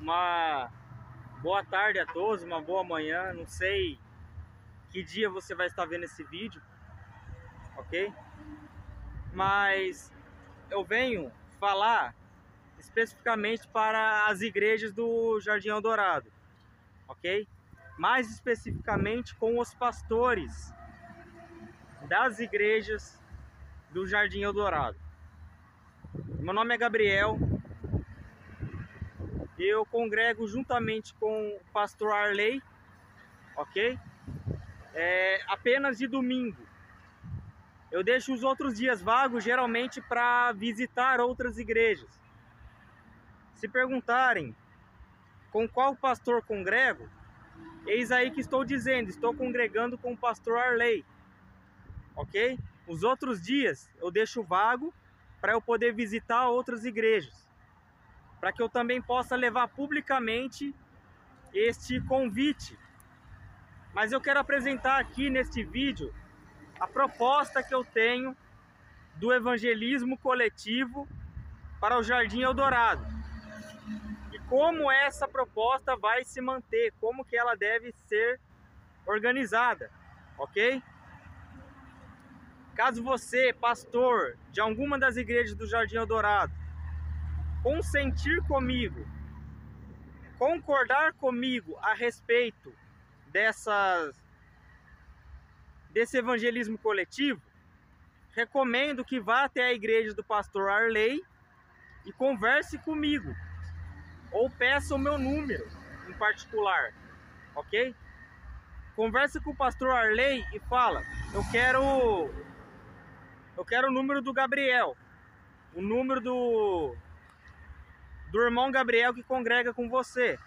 Uma boa tarde a todos, uma boa manhã. Não sei que dia você vai estar vendo esse vídeo, ok? Mas eu venho falar especificamente para as igrejas do Jardim Eldorado, ok? Mais especificamente com os pastores das igrejas do Jardim Eldorado. Meu nome é Gabriel. Eu congrego juntamente com o pastor Arley, ok? Apenas de domingo. Eu deixo os outros dias vagos, geralmente, para visitar outras igrejas. Se perguntarem com qual pastor congrego, eis aí que estou dizendo, estou congregando com o pastor Arley, ok? Os outros dias eu deixo vago para eu poder visitar outras igrejas, para que eu também possa levar publicamente este convite. Mas eu quero apresentar aqui neste vídeo a proposta que eu tenho do evangelismo coletivo para o Jardim Eldorado. E como essa proposta vai se manter, como que ela deve ser organizada, ok? Caso você, pastor de alguma das igrejas do Jardim Eldorado, consentir comigo, concordar comigo a respeito desse evangelismo coletivo, recomendo que vá até a igreja do pastor Arley e converse comigo, ou peça o meu número em particular, ok? Converse com o pastor Arley e fala: eu quero o número do Gabriel, o número do irmão Gabriel que congrega com você,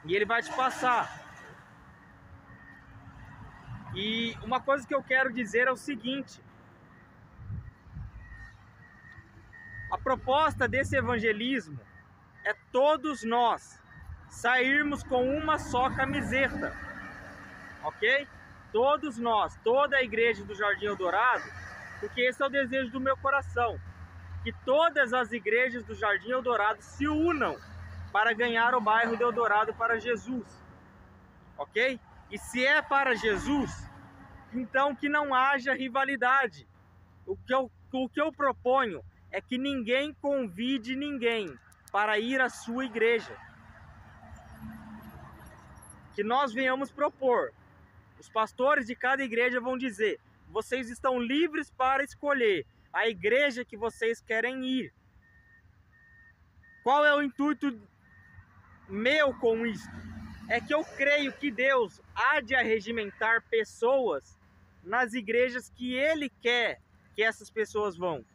e ele vai te passar. E uma coisa que eu quero dizer é o seguinte: a proposta desse evangelismo é todos nós sairmos com uma só camiseta, ok? Todos nós, toda a igreja do Jardim Eldorado, porque esse é o desejo do meu coração, que todas as igrejas do Jardim Eldorado se unam para ganhar o bairro de Eldorado para Jesus, ok? E se é para Jesus, então que não haja rivalidade. O que eu proponho é que ninguém convide ninguém para ir à sua igreja. Que nós venhamos propor. Os pastores de cada igreja vão dizer: vocês estão livres para escolher a igreja que vocês querem ir. Qual é o intuito meu com isso? É que eu creio que Deus há de arregimentar pessoas nas igrejas que Ele quer que essas pessoas vão.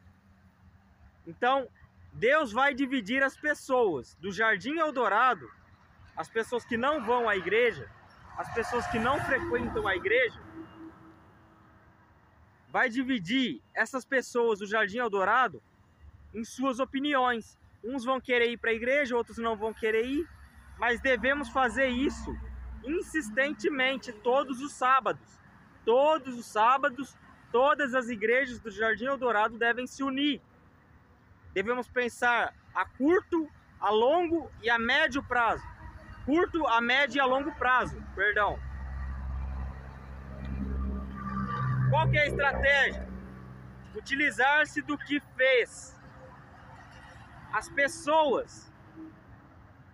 Então, Deus vai dividir as pessoas do Jardim Eldorado, as pessoas que não vão à igreja, as pessoas que não frequentam a igreja, vai dividir essas pessoas do Jardim Eldorado em suas opiniões. Uns vão querer ir para a igreja, outros não vão querer ir, mas devemos fazer isso insistentemente todos os sábados. Todos os sábados, todas as igrejas do Jardim Eldorado devem se unir. Devemos pensar a curto, a longo e a médio prazo. Curto, a médio e a longo prazo, perdão. Qual que é a estratégia? Utilizar-se do que fez as pessoas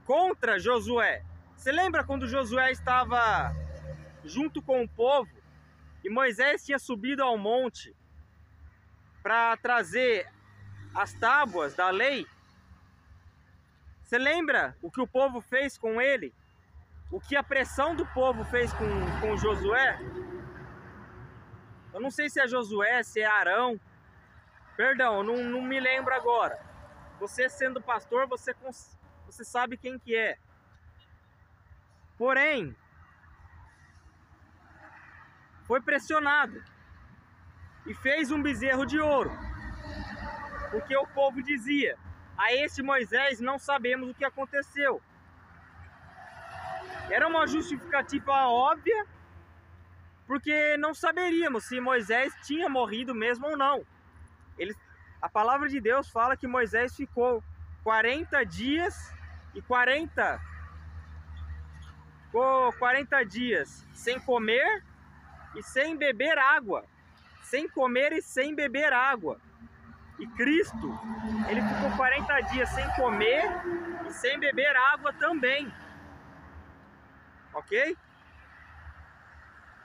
contra Josué. Você lembra quando Josué estava junto com o povo e Moisés tinha subido ao monte para trazer as tábuas da lei? Você lembra o que o povo fez com ele? O que a pressão do povo fez com Josué? Eu não sei se é Josué, se é Arão. Perdão, não me lembro agora. Você sendo pastor, você sabe quem que é. Porém, foi pressionado e fez um bezerro de ouro, porque o povo dizia: a este Moisés não sabemos o que aconteceu. Era uma justificativa óbvia, porque não saberíamos se Moisés tinha morrido mesmo ou não. A palavra de Deus fala que Moisés ficou 40 dias e 40 ficou 40 dias sem comer e sem beber água. Sem comer e sem beber água. E Cristo, ele ficou 40 dias sem comer e sem beber água também. Ok?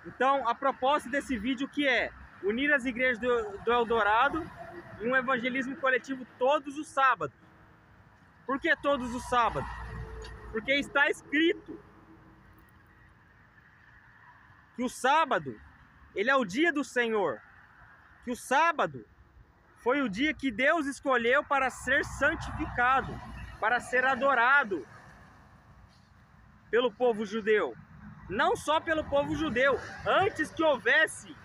Então, a proposta desse vídeo que é unir as igrejas do Eldorado em um evangelismo coletivo todos os sábados. Por que todos os sábados? Porque está escrito que o sábado, ele é o dia do Senhor. Que o sábado foi o dia que Deus escolheu para ser santificado, para ser adorado pelo povo judeu. Não só pelo povo judeu, antes que houvesse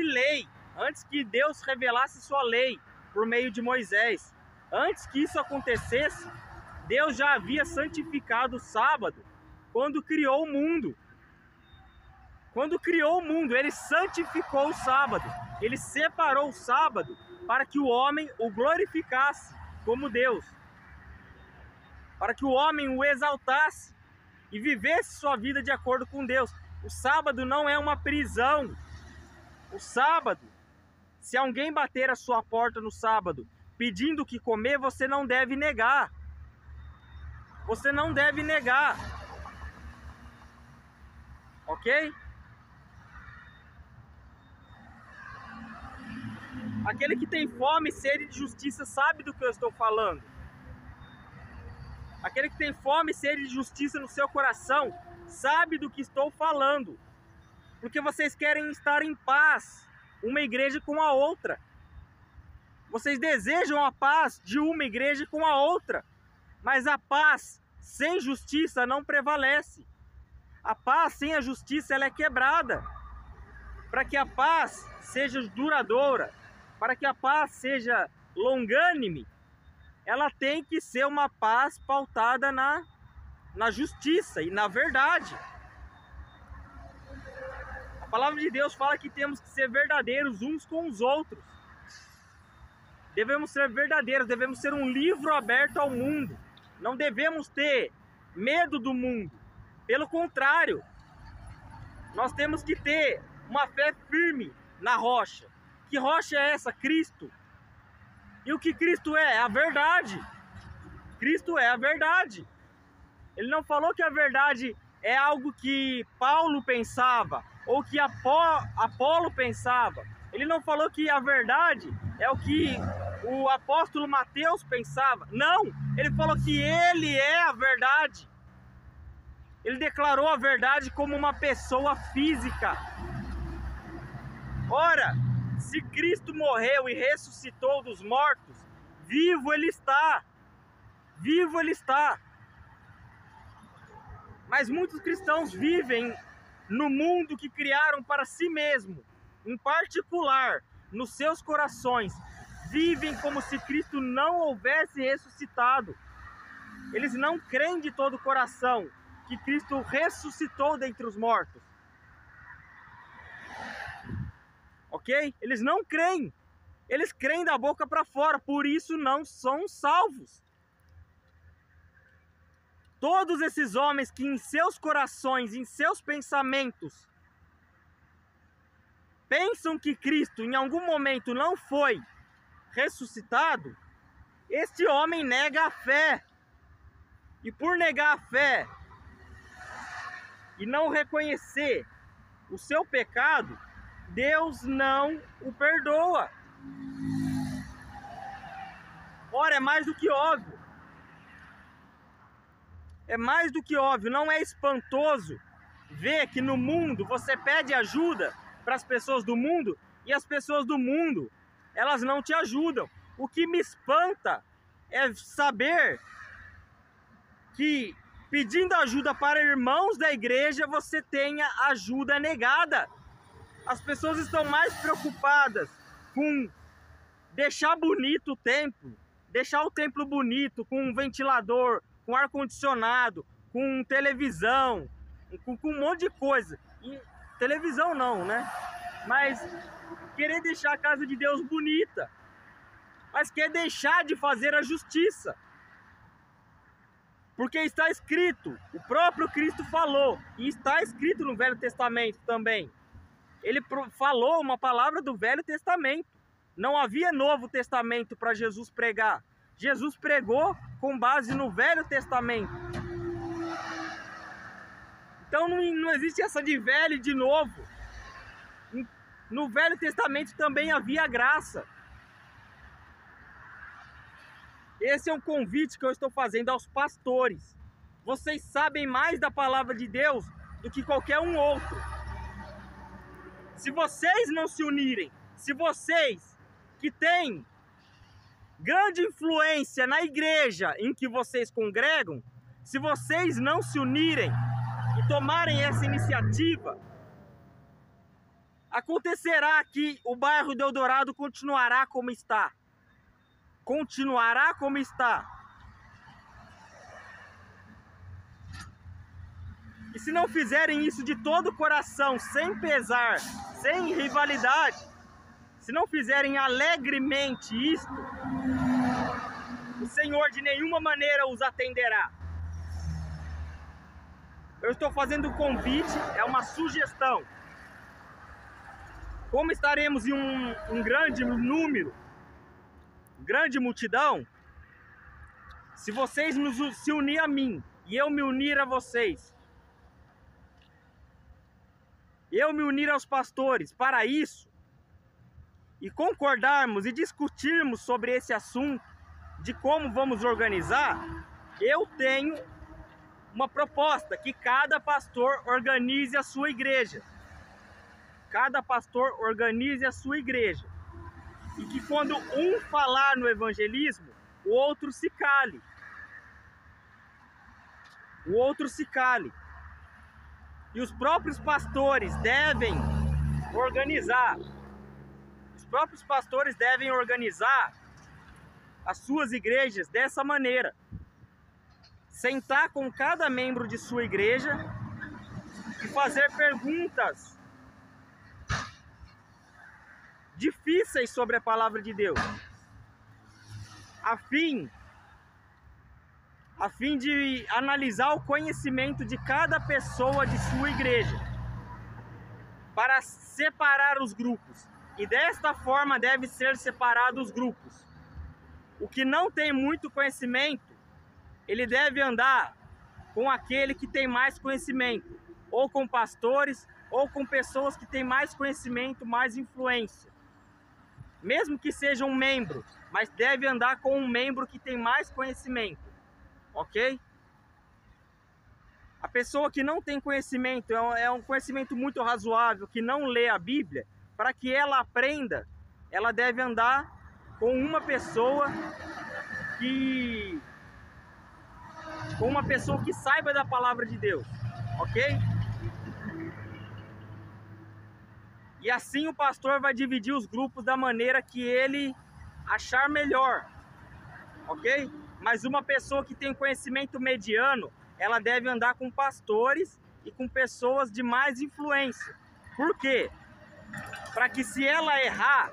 lei, antes que Deus revelasse sua lei por meio de Moisés, antes que isso acontecesse, Deus já havia santificado o sábado quando criou o mundo. Quando criou o mundo, ele santificou o sábado. Ele separou o sábado para que o homem o glorificasse como Deus. Para que o homem o exaltasse e vivesse sua vida de acordo com Deus. O sábado não é uma prisão. O sábado, se alguém bater a sua porta no sábado pedindo o que comer, você não deve negar. Você não deve negar. Ok? Aquele que tem fome e sede de justiça sabe do que eu estou falando. Aquele que tem fome e sede de justiça no seu coração sabe do que estou falando. Porque vocês querem estar em paz, uma igreja com a outra. Vocês desejam a paz de uma igreja com a outra. Mas a paz sem justiça não prevalece. A paz sem a justiça ela é quebrada. Para que a paz seja duradoura, para que a paz seja longânime, ela tem que ser uma paz pautada na justiça e na verdade. A palavra de Deus fala que temos que ser verdadeiros uns com os outros. Devemos ser verdadeiros, devemos ser um livro aberto ao mundo. Não devemos ter medo do mundo. Pelo contrário, nós temos que ter uma fé firme na rocha. Que rocha é essa? Cristo. E o que Cristo é? A verdade. Cristo é a verdade. Ele não falou que a verdade é algo que Paulo pensava ou que Apolo pensava. Ele não falou que a verdade é o que o apóstolo Mateus pensava. Não, ele falou que ele é a verdade. Ele declarou a verdade como uma pessoa física. Ora, se Cristo morreu e ressuscitou dos mortos, vivo ele está. Vivo ele está. Mas muitos cristãos vivem no mundo que criaram para si mesmo, em particular, nos seus corações. Vivem como se Cristo não houvesse ressuscitado. Eles não creem de todo o coração que Cristo ressuscitou dentre os mortos. Ok? Eles não creem. Eles creem da boca para fora, por isso não são salvos. Todos esses homens que em seus corações, em seus pensamentos, pensam que Cristo em algum momento não foi ressuscitado, este homem nega a fé. E por negar a fé e não reconhecer o seu pecado, Deus não o perdoa. Ora, é mais do que óbvio. É mais do que óbvio, não é espantoso ver que no mundo você pede ajuda para as pessoas do mundo e as pessoas do mundo, elas não te ajudam. O que me espanta é saber que pedindo ajuda para irmãos da igreja você tenha ajuda negada. As pessoas estão mais preocupadas com deixar bonito o templo, deixar o templo bonito com um ventilador, com ar-condicionado, com televisão, com um monte de coisa. E televisão não, né? Mas querer deixar a casa de Deus bonita. mas quer deixar de fazer a justiça. Porque está escrito, o próprio Cristo falou, e está escrito no Velho Testamento também. Ele falou uma palavra do Velho Testamento. Não havia Novo Testamento para Jesus pregar. Jesus pregou com base no Velho Testamento. Então não existe essa de velho e de novo. No Velho Testamento também havia graça. Esse é um convite que eu estou fazendo aos pastores. Vocês sabem mais da palavra de Deus do que qualquer um outro. Se vocês não se unirem, se vocês que têm grande influência na igreja em que vocês congregam, se vocês não se unirem e tomarem essa iniciativa, acontecerá que o bairro do Eldorado continuará como está. Continuará como está. E se não fizerem isso de todo o coração, sem pesar, sem rivalidade, se não fizerem alegremente isto, o Senhor de nenhuma maneira os atenderá. Eu estou fazendo um convite, é uma sugestão. Como estaremos em um grande número, grande multidão, se vocês se unirem a mim e eu me unir a vocês, eu me unir aos pastores para isso, e concordarmos e discutirmos sobre esse assunto, de como vamos organizar, eu tenho uma proposta, que cada pastor organize a sua igreja. Cada pastor organize a sua igreja. E que quando um falar no evangelismo, o outro se cale. O outro se cale. E os próprios pastores devem organizar. Os próprios pastores devem organizar as suas igrejas dessa maneira. Sentar com cada membro de sua igreja e fazer perguntas difíceis sobre a palavra de Deus, a fim de analisar o conhecimento de cada pessoa de sua igreja, para separar os grupos. E desta forma deve ser separados os grupos. O que não tem muito conhecimento, ele deve andar com aquele que tem mais conhecimento, ou com pastores, ou com pessoas que têm mais conhecimento, mais influência. Mesmo que seja um membro, mas deve andar com um membro que tem mais conhecimento, ok? A pessoa que não tem conhecimento, é um conhecimento muito razoável, que não lê a Bíblia, para que ela aprenda, ela deve andar com uma pessoa que saiba da palavra de Deus, ok? E assim o pastor vai dividir os grupos da maneira que ele achar melhor, ok? Mas uma pessoa que tem conhecimento mediano, ela deve andar com pastores e com pessoas de mais influência. Por quê? Para que se ela errar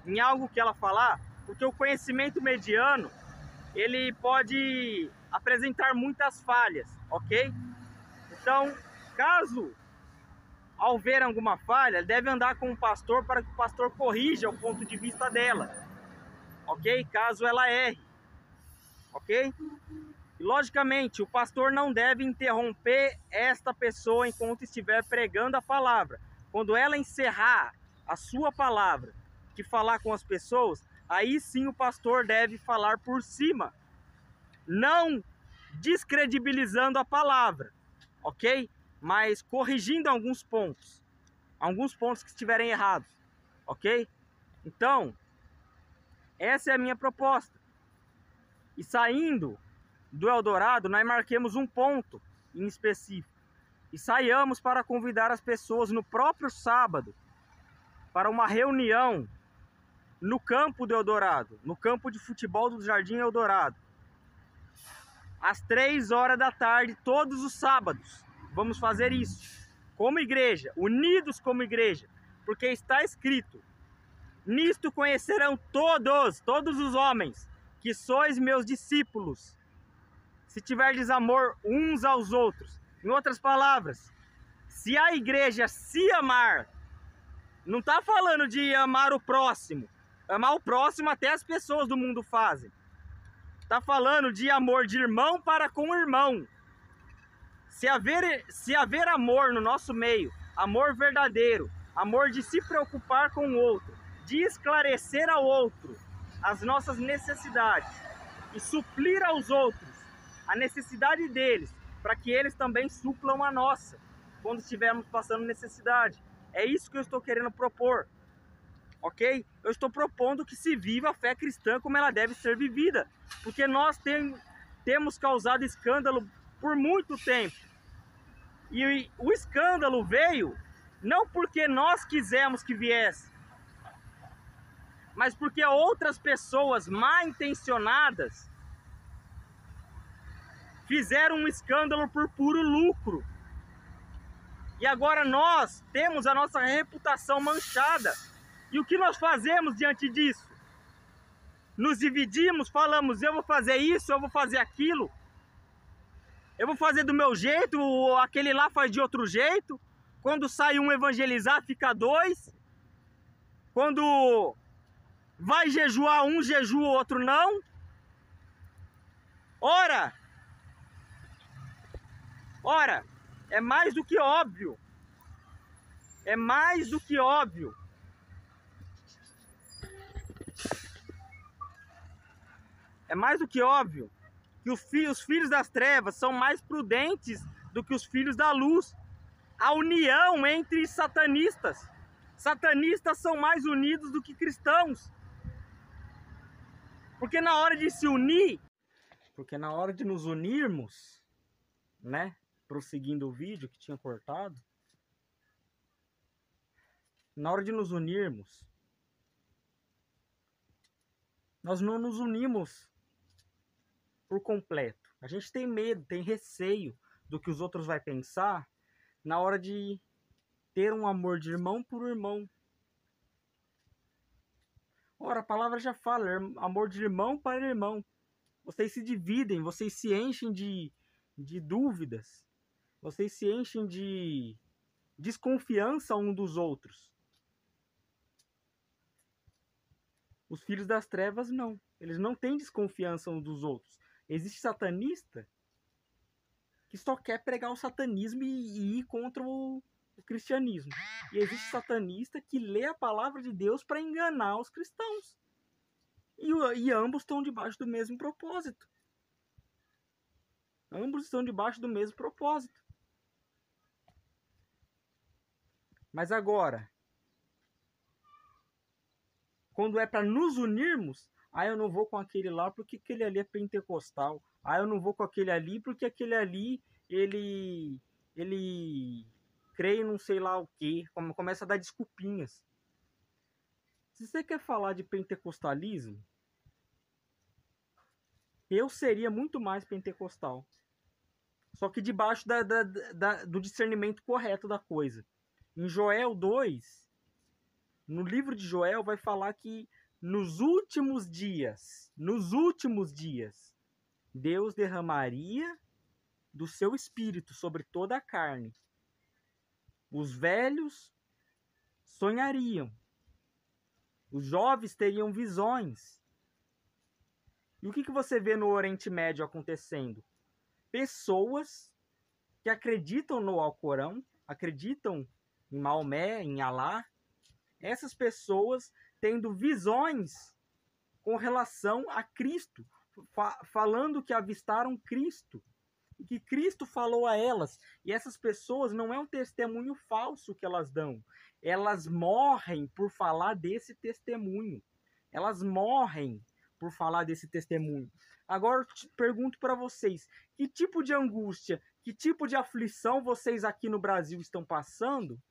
em algo que ela falar, porque o conhecimento mediano, ele pode apresentar muitas falhas, ok? Então, caso ao ver alguma falha, deve andar com o pastor para que o pastor corrija o ponto de vista dela, ok? Caso ela erre, ok? E, logicamente, o pastor não deve interromper esta pessoa enquanto estiver pregando a palavra. Quando ela encerrar a sua palavra, que falar com as pessoas, aí sim o pastor deve falar por cima, não descredibilizando a palavra, ok? Mas corrigindo alguns pontos que estiverem errados, ok? Então, essa é a minha proposta. E saindo do Eldorado, nós marquemos um ponto em específico e saiamos para convidar as pessoas no próprio sábado para uma reunião no campo do Eldorado, no campo de futebol do Jardim Eldorado, às 3 horas da tarde, todos os sábados. Vamos fazer isso como igreja, unidos como igreja, porque está escrito: Nisto conhecerão todos os homens, que sois meus discípulos, se tiverdes amor uns aos outros. Em outras palavras, se a igreja se amar, não está falando de amar o próximo. Amar o próximo até as pessoas do mundo fazem. Está falando de amor de irmão para com irmão. Se haver amor no nosso meio, amor verdadeiro, amor de se preocupar com o outro, de esclarecer ao outro as nossas necessidades e suplir aos outros a necessidade deles, para que eles também suplam a nossa, quando estivermos passando necessidade. É isso que eu estou querendo propor, ok? Eu estou propondo que se viva a fé cristã como ela deve ser vivida, porque nós temos causado escândalo por muito tempo. E o escândalo veio não porque nós quisemos que viesse, mas porque outras pessoas mal intencionadas fizeram um escândalo por puro lucro. E agora nós temos a nossa reputação manchada. E o que nós fazemos diante disso? Nos dividimos, falamos, eu vou fazer isso, eu vou fazer aquilo. Eu vou fazer do meu jeito, aquele lá faz de outro jeito. Quando sai um evangelizar, fica dois. Quando vai jejuar, um jejua, o outro não. Ora, é mais do que óbvio. É mais do que óbvio. É mais do que óbvio que os filhos das trevas são mais prudentes do que os filhos da luz. A união entre satanistas. Satanistas são mais unidos do que cristãos. Porque na hora de se unir, porque na hora de nos unirmos, né? Prosseguindo o vídeo que tinha cortado. Na hora de nos unirmos, nós não nos unimos por completo. A gente tem medo, tem receio do que os outros vão pensar na hora de ter um amor de irmão por irmão. Ora, a palavra já fala, amor de irmão para irmão. Vocês se dividem, vocês se enchem de dúvidas. Vocês se enchem de desconfiança um dos outros. Os filhos das trevas não. Eles não têm desconfiança um dos outros. Existe satanista que só quer pregar o satanismo e ir contra o cristianismo. E existe satanista que lê a palavra de Deus para enganar os cristãos. E ambos estão debaixo do mesmo propósito. Ambos estão debaixo do mesmo propósito. Mas agora, quando é para nos unirmos, eu não vou com aquele lá porque aquele ali é pentecostal. Eu não vou com aquele ali porque aquele ali, ele crê em não sei lá o que. Começa a dar desculpinhas. Se você quer falar de pentecostalismo, eu seria muito mais pentecostal. Só que debaixo do discernimento correto da coisa. Em Joel 2, no livro de Joel, vai falar que nos últimos dias, Deus derramaria do seu espírito sobre toda a carne. Os velhos sonhariam. Os jovens teriam visões. E o que você vê no Oriente Médio acontecendo? Pessoas que acreditam no Alcorão, acreditam em Maomé, em Alá. Essas pessoas tendo visões com relação a Cristo, falando que avistaram Cristo, que Cristo falou a elas. E essas pessoas não é um testemunho falso que elas dão. Elas morrem por falar desse testemunho. Elas morrem por falar desse testemunho. Agora eu te pergunto para vocês, que tipo de angústia, que tipo de aflição vocês aqui no Brasil estão passando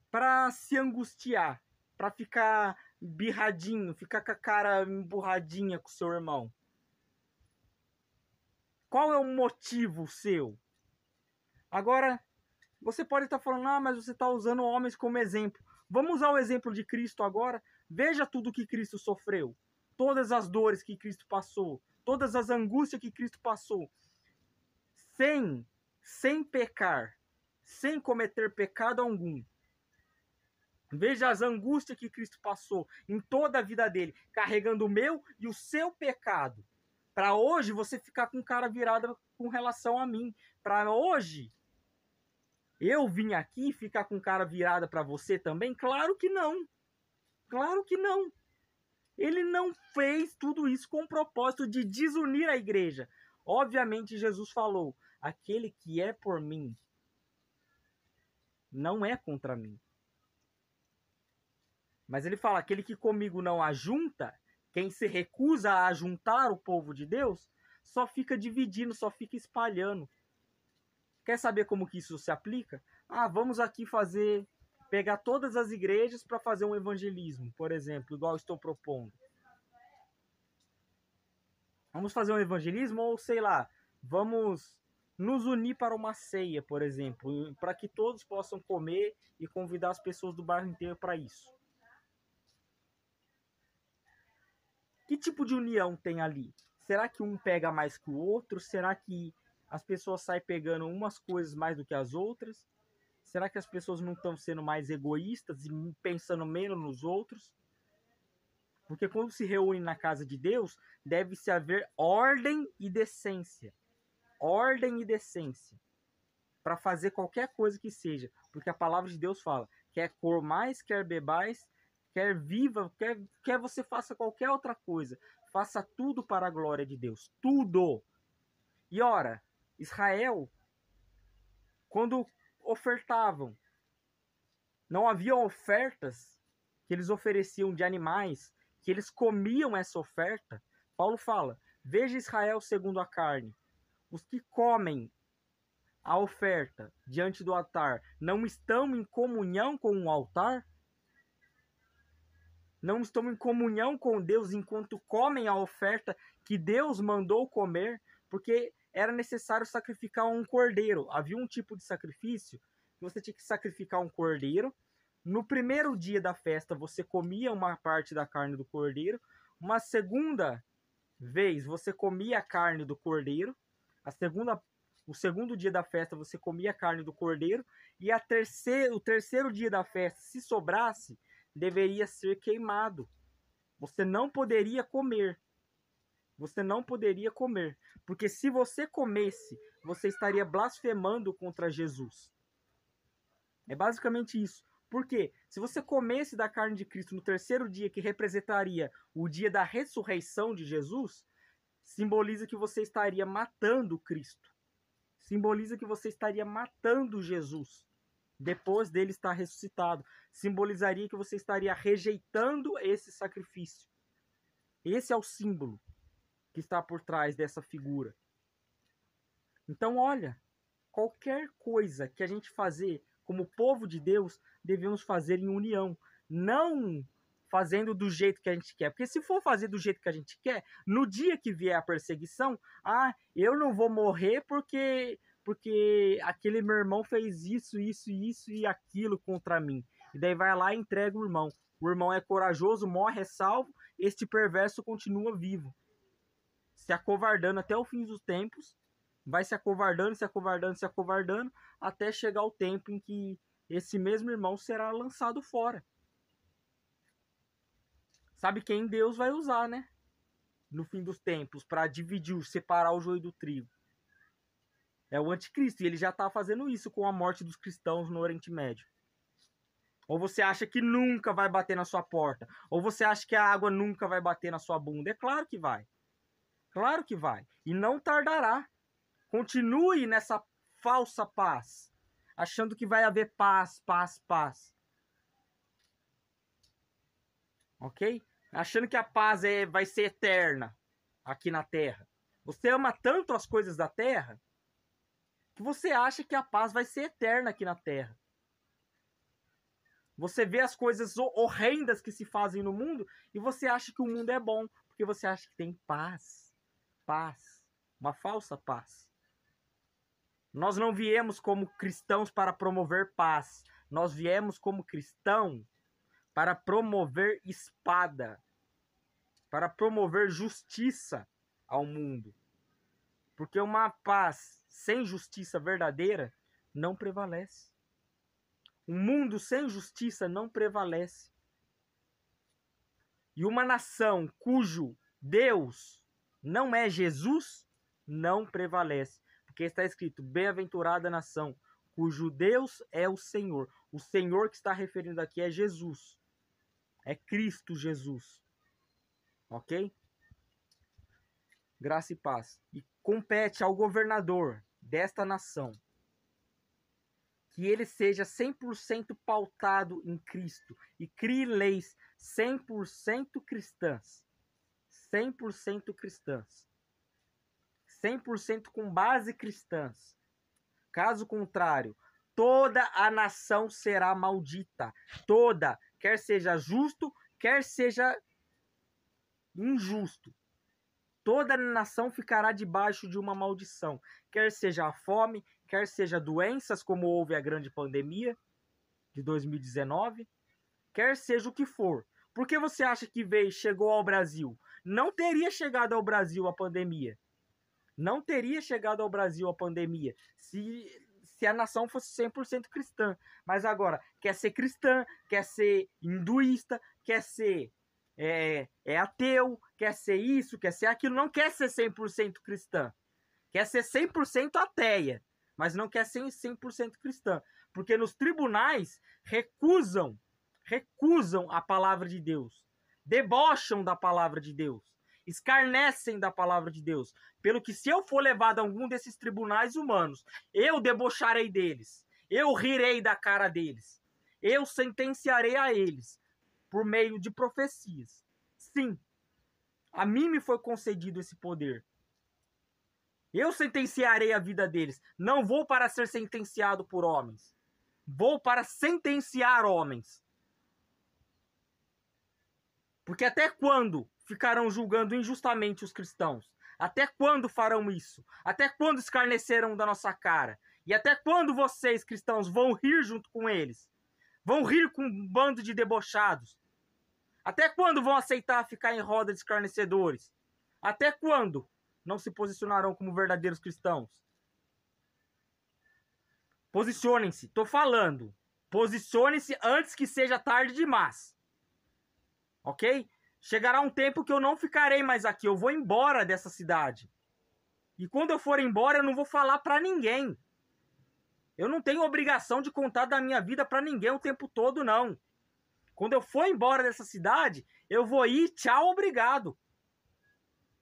para se angustiar, para ficar birradinho, ficar com a cara emburradinha com o seu irmão? Qual é o motivo seu? Agora, você pode estar falando, mas você está usando homens como exemplo. Vamos usar o exemplo de Cristo agora. Veja tudo que Cristo sofreu. Todas as dores que Cristo passou. Todas as angústias que Cristo passou. Sem pecar. Sem cometer pecado algum. Veja as angústias que Cristo passou em toda a vida dele, carregando o meu e o seu pecado. Para hoje você ficar com cara virada com relação a mim. Para hoje eu vim aqui ficar com cara virada para você também? Claro que não. Claro que não. Ele não fez tudo isso com o propósito de desunir a igreja. Obviamente Jesus falou: aquele que é por mim não é contra mim. Mas ele fala, aquele que comigo não ajunta, quem se recusa a ajuntar o povo de Deus, só fica dividindo, só fica espalhando. Quer saber como que isso se aplica? Vamos aqui pegar todas as igrejas para fazer um evangelismo, por exemplo, igual eu estou propondo. Vamos fazer um evangelismo ou, sei lá, vamos nos unir para uma ceia, por exemplo, para que todos possam comer e convidar as pessoas do bairro inteiro para isso. Que tipo de união tem ali? Será que um pega mais que o outro? Será que as pessoas saem pegando umas coisas mais do que as outras? Será que as pessoas não estão sendo mais egoístas e pensando menos nos outros? Porque quando se reúne na casa de Deus, deve-se haver ordem e decência. Ordem e decência. Para fazer qualquer coisa que seja. Porque a palavra de Deus fala, quer comais, quer bebais, quer viva, quer você faça qualquer outra coisa. Faça tudo para a glória de Deus. Tudo. E ora, Israel, quando ofertavam, não haviam ofertas que eles ofereciam de animais, que eles comiam essa oferta. Paulo fala, veja Israel segundo a carne. Os que comem a oferta diante do altar não estão em comunhão com o altar? Não estão em comunhão com Deus enquanto comem a oferta que Deus mandou comer, porque era necessário sacrificar um cordeiro. Havia um tipo de sacrifício que você tinha que sacrificar um cordeiro. No primeiro dia da festa você comia uma parte da carne do cordeiro. Uma segunda vez você comia a carne do cordeiro. O segundo dia da festa você comia a carne do cordeiro. E o terceiro dia da festa, se sobrasse, deveria ser queimado. Você não poderia comer. Você não poderia comer. Porque se você comesse, você estaria blasfemando contra Jesus. É basicamente isso. Por quê? Se você comesse da carne de Cristo no terceiro dia, que representaria o dia da ressurreição de Jesus, simboliza que você estaria matando Cristo. Simboliza que você estaria matando Jesus. Depois dele estar ressuscitado, simbolizaria que você estaria rejeitando esse sacrifício. Esse é o símbolo que está por trás dessa figura. Então, olha, qualquer coisa que a gente fazer como povo de Deus, devemos fazer em união, não fazendo do jeito que a gente quer. Porque se for fazer do jeito que a gente quer, no dia que vier a perseguição, eu não vou morrer porque aquele meu irmão fez isso e aquilo contra mim. E daí vai lá e entrega o irmão. O irmão é corajoso, morre, é salvo. Este perverso continua vivo. Se acovardando até o fim dos tempos. Vai se acovardando, até chegar o tempo em que esse mesmo irmão será lançado fora. Sabe quem Deus vai usar, né? No fim dos tempos, para dividir, separar o joio do trigo. É o anticristo, e ele já está fazendo isso com a morte dos cristãos no Oriente Médio. Ou você acha que nunca vai bater na sua porta? Ou você acha que a água nunca vai bater na sua bunda? É claro que vai. Claro que vai. E não tardará. Continue nessa falsa paz, achando que vai haver paz. Ok? Achando que a paz vai ser eterna aqui na Terra. Você ama tanto as coisas da Terra que você acha que a paz vai ser eterna aqui na Terra. Você vê as coisas horrendas que se fazem no mundo e você acha que o mundo é bom, porque você acha que tem paz. Paz. Uma falsa paz. Nós não viemos como cristãos para promover paz. Nós viemos como cristão para promover espada, para promover justiça ao mundo. Porque uma paz sem justiça verdadeira não prevalece. Um mundo sem justiça não prevalece. E uma nação cujo Deus não é Jesus, não prevalece. Porque está escrito, bem-aventurada a nação, cujo Deus é o Senhor. O Senhor que está referindo aqui é Jesus. É Cristo Jesus. Ok? Graça e paz. E compete ao governador desta nação que ele seja 100% pautado em Cristo e crie leis 100% cristãs. 100% cristãs. 100% com base cristãs. Caso contrário, toda a nação será maldita. Toda. Quer seja justo, quer seja injusto. Toda a nação ficará debaixo de uma maldição. Quer seja a fome, quer seja doenças, como houve a grande pandemia de 2019, quer seja o que for. Por que você acha que chegou ao Brasil? Não teria chegado ao Brasil a pandemia. Não teria chegado ao Brasil a pandemia se a nação fosse 100% cristã. Mas agora, quer ser cristã, quer ser hinduísta, quer ser ateu, quer ser isso, quer ser aquilo, não quer ser 100% cristã. Quer ser 100% ateia, mas não quer ser 100% cristã. Porque nos tribunais recusam a palavra de Deus, debocham da palavra de Deus, escarnecem da palavra de Deus. Pelo que se eu for levado a algum desses tribunais humanos, eu debocharei deles, eu rirei da cara deles, eu sentenciarei a eles por meio de profecias. Sim, a mim me foi concedido esse poder. Eu sentenciarei a vida deles. Não vou para ser sentenciado por homens. Vou para sentenciar homens. Porque até quando ficarão julgando injustamente os cristãos? Até quando farão isso? Até quando escarnecerão da nossa cara? E até quando vocês, cristãos, vão rir junto com eles? Vão rir com um bando de debochados? Até quando vão aceitar ficar em roda de escarnecedores? Até quando não se posicionarão como verdadeiros cristãos? Posicionem-se, tô falando. Posicionem-se antes que seja tarde demais. Ok? Chegará um tempo que eu não ficarei mais aqui. Eu vou embora dessa cidade. E quando eu for embora, eu não vou falar pra ninguém. Eu não tenho obrigação de contar da minha vida pra ninguém o tempo todo, não. Quando eu for embora dessa cidade, eu vou ir, tchau, obrigado.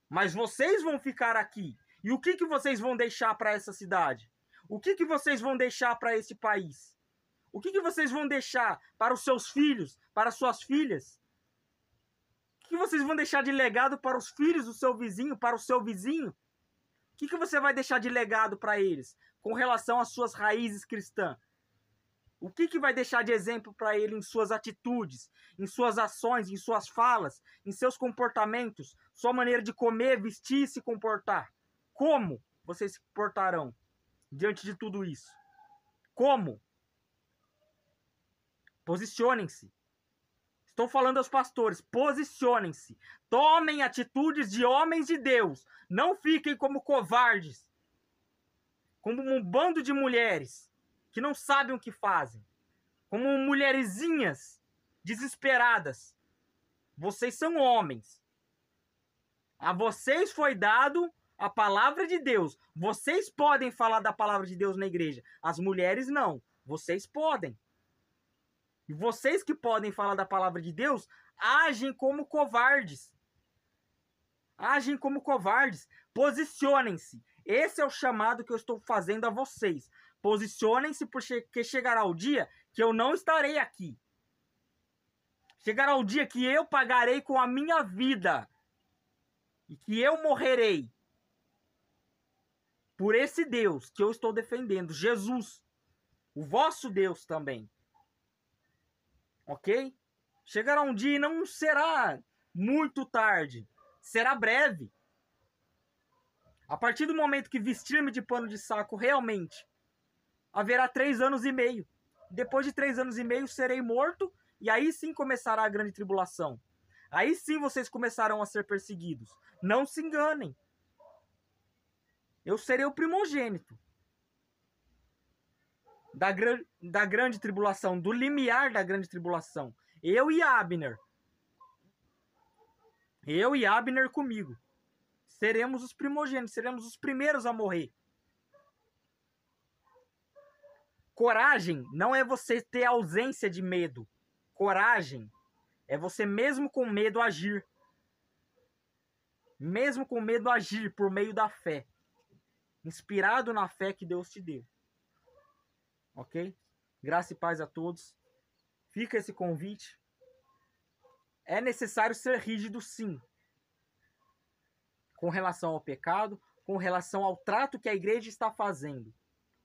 Mas vocês vão ficar aqui. E o que vocês vão deixar para essa cidade? O que vocês vão deixar para esse país? O que vocês vão deixar para os seus filhos, para suas filhas? O que vocês vão deixar de legado para os filhos do seu vizinho, para o seu vizinho? O que você vai deixar de legado para eles com relação às suas raízes cristãs? O que vai deixar de exemplo para ele em suas atitudes, em suas ações, em suas falas, em seus comportamentos, sua maneira de comer, vestir e se comportar? Como vocês se comportarão diante de tudo isso? Como? Posicionem-se. Estou falando aos pastores, posicionem-se. Tomem atitudes de homens de Deus. Não fiquem como covardes, como um bando de mulheres que não sabem o que fazem, como mulherzinhas desesperadas. Vocês são homens. A vocês foi dado a palavra de Deus. Vocês podem falar da palavra de Deus na igreja. As mulheres não. Vocês podem. E vocês que podem falar da palavra de Deus, agem como covardes. Agem como covardes. Posicionem-se. Esse é o chamado que eu estou fazendo a vocês. Posicionem-se, porque chegará o dia que eu não estarei aqui. Chegará o dia que eu pagarei com a minha vida. E que eu morrerei. Por esse Deus que eu estou defendendo. Jesus. O vosso Deus também. Ok? Chegará um dia e não será muito tarde. Será breve. A partir do momento que vestir-me de pano de saco realmente, haverá 3 anos e meio. Depois de 3 anos e meio serei morto E aí sim começará a grande tribulação. Aí sim vocês começarão a ser perseguidos. Não se enganem. Eu serei o primogênito da grande tribulação, do limiar da grande tribulação. Eu e Abner comigo. Seremos os primogênitos, seremos os primeiros a morrer. Coragem não é você ter ausência de medo. Coragem é você mesmo com medo agir. Mesmo com medo agir por meio da fé. Inspirado na fé que Deus te deu. Ok? Graça e paz a todos. Fica esse convite. É necessário ser rígido, sim. Com relação ao pecado, com relação ao trato que a igreja está fazendo.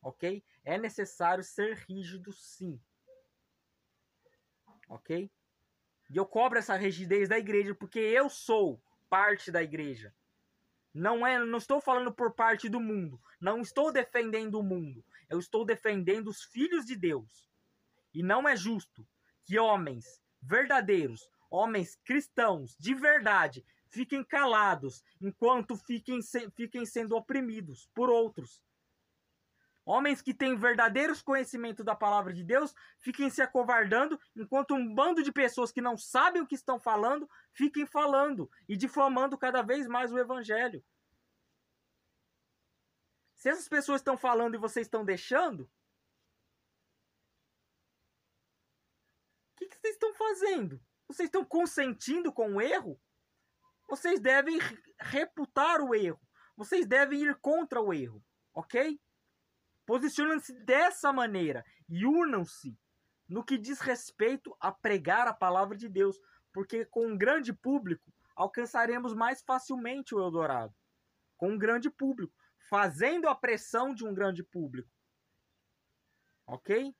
Ok? É necessário ser rígido, sim. Ok? E eu cobro essa rigidez da igreja porque eu sou parte da igreja. Não estou falando por parte do mundo. Não estou defendendo o mundo. Eu estou defendendo os filhos de Deus. E não é justo que homens verdadeiros, homens cristãos de verdade, fiquem calados enquanto fiquem sendo oprimidos por outros. Homens que têm verdadeiros conhecimentos da palavra de Deus fiquem se acovardando, enquanto um bando de pessoas que não sabem o que estão falando, fiquem falando e difamando cada vez mais o evangelho. Se essas pessoas estão falando e vocês estão deixando, o que vocês estão fazendo? Vocês estão consentindo com o erro? Vocês devem reputar o erro. Vocês devem ir contra o erro, ok? Posicionem-se dessa maneira e unam-se no que diz respeito a pregar a palavra de Deus, porque com um grande público alcançaremos mais facilmente o Eldorado. Com um grande público, fazendo a pressão de um grande público. Ok?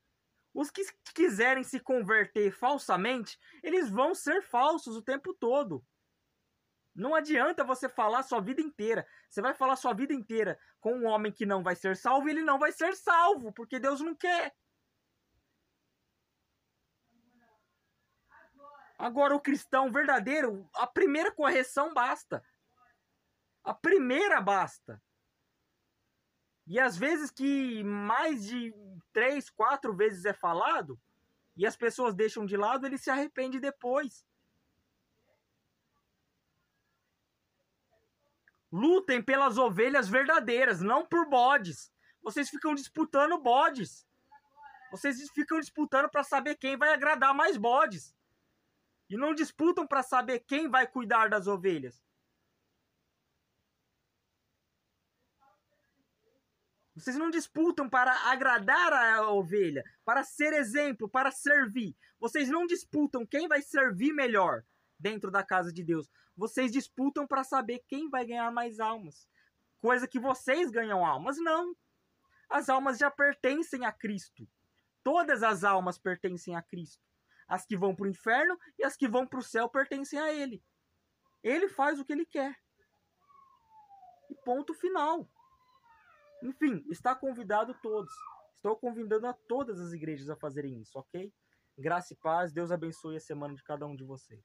Os que quiserem se converter falsamente, eles vão ser falsos o tempo todo. Não adianta você falar a sua vida inteira. Você vai falar a sua vida inteira com um homem que não vai ser salvo, ele não vai ser salvo, porque Deus não quer. Agora, o cristão verdadeiro, a primeira correção basta. A primeira basta. E às vezes que mais de 3, 4 vezes é falado, e as pessoas deixam de lado, ele se arrepende depois. Lutem pelas ovelhas verdadeiras, não por bodes. Vocês ficam disputando bodes. Vocês ficam disputando para saber quem vai agradar mais bodes. E não disputam para saber quem vai cuidar das ovelhas. Vocês não disputam para agradar a ovelha, para ser exemplo, para servir. Vocês não disputam quem vai servir melhor dentro da casa de Deus. Vocês disputam para saber quem vai ganhar mais almas. Coisa que vocês ganham almas, não. As almas já pertencem a Cristo. Todas as almas pertencem a Cristo. As que vão para o inferno e as que vão para o céu pertencem a Ele. Ele faz o que Ele quer. E ponto final. Enfim, está convidado todos. Estou convidando a todas as igrejas a fazerem isso, ok? Graça e paz. Deus abençoe a semana de cada um de vocês.